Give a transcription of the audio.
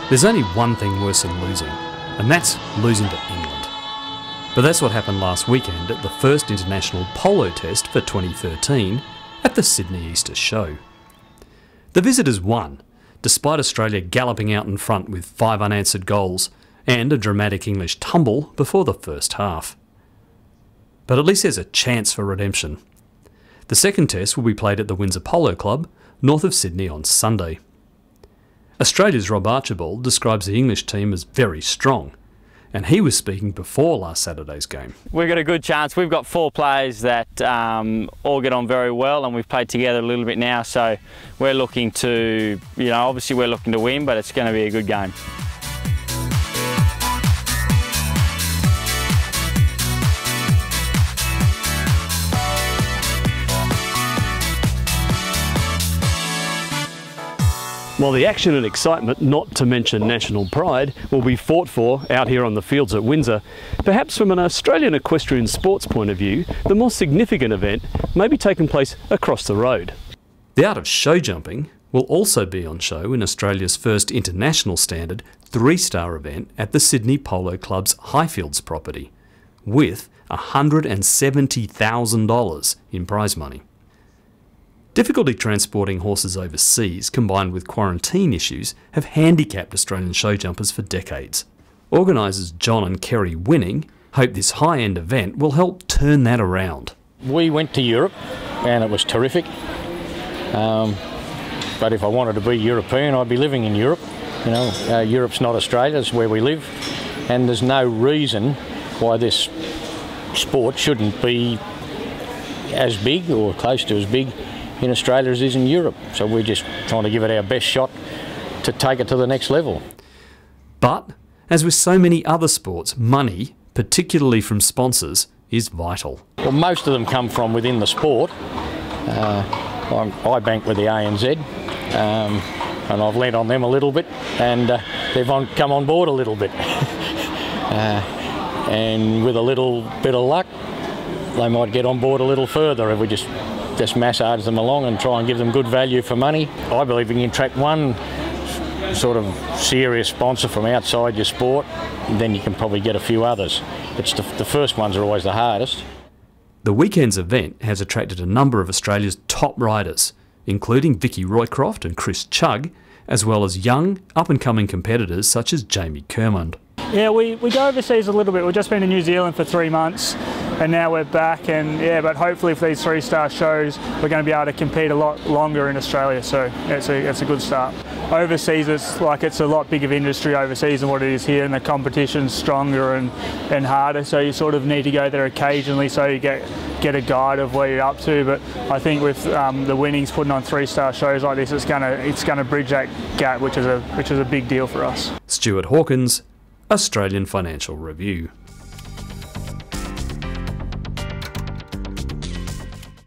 There's only one thing worse than losing, and that's losing to England. But that's what happened last weekend at the first international polo test for 2013 at the Sydney Easter Show. The visitors won, despite Australia galloping out in front with 5 unanswered goals and a dramatic English tumble before the first half. But at least there's a chance for redemption. The second test will be played at the Windsor Polo Club, north of Sydney on Sunday. Australia's Rob Archibald describes the English team as very strong, and he was speaking before last Saturday's game. We've got a good chance. We've got 4 players that all get on very well, and we've played together a little bit now, so we're looking to, obviously we're looking to win, but it's going to be a good game. While the action and excitement, not to mention national pride, will be fought for out here on the fields at Windsor, perhaps from an Australian equestrian sports point of view, the more significant event may be taking place across the road. The art of show jumping will also be on show in Australia's first international standard 3-star event at the Sydney Polo Club's Highfields property, with $170,000 in prize money. Difficulty transporting horses overseas, combined with quarantine issues, have handicapped Australian show jumpers for decades. Organisers John and Kerry Winning hope this high-end event will help turn that around. We went to Europe and it was terrific, but if I wanted to be European, I'd be living in Europe. Europe's not Australia, it's where we live, and there's no reason why this sport shouldn't be as big or close to as big in Australia as it is in Europe. So we're just trying to give it our best shot to take it to the next level. But, as with so many other sports, money, particularly from sponsors, is vital. Well, most of them come from within the sport. I bank with the ANZ, and I've lent on them a little bit, and they've come on board a little bit. And with a little bit of luck, they might get on board a little further if we just massage them along and try and give them good value for money. I believe we can attract one sort of serious sponsor from outside your sport, then you can probably get a few others. It's the first ones are always the hardest. The weekend's event has attracted a number of Australia's top riders, including Vicky Roycroft and Chris Chugg, as well as young, up-and-coming competitors such as Jamie Kermond. Yeah, we go overseas a little bit. We've just been in New Zealand for 3 months, and now we're back, and but hopefully for these 3-star shows we're going to be able to compete a lot longer in Australia, so it's a good start. Overseas it's a lot bigger industry overseas than what it is here, and the competition's stronger and harder, so you sort of need to go there occasionally so you get a guide of where you're up to. But I think with the Winnings putting on 3-star shows like this, it's going to bridge that gap, which is a big deal for us. Stuart Hawkins, Australian Financial Review.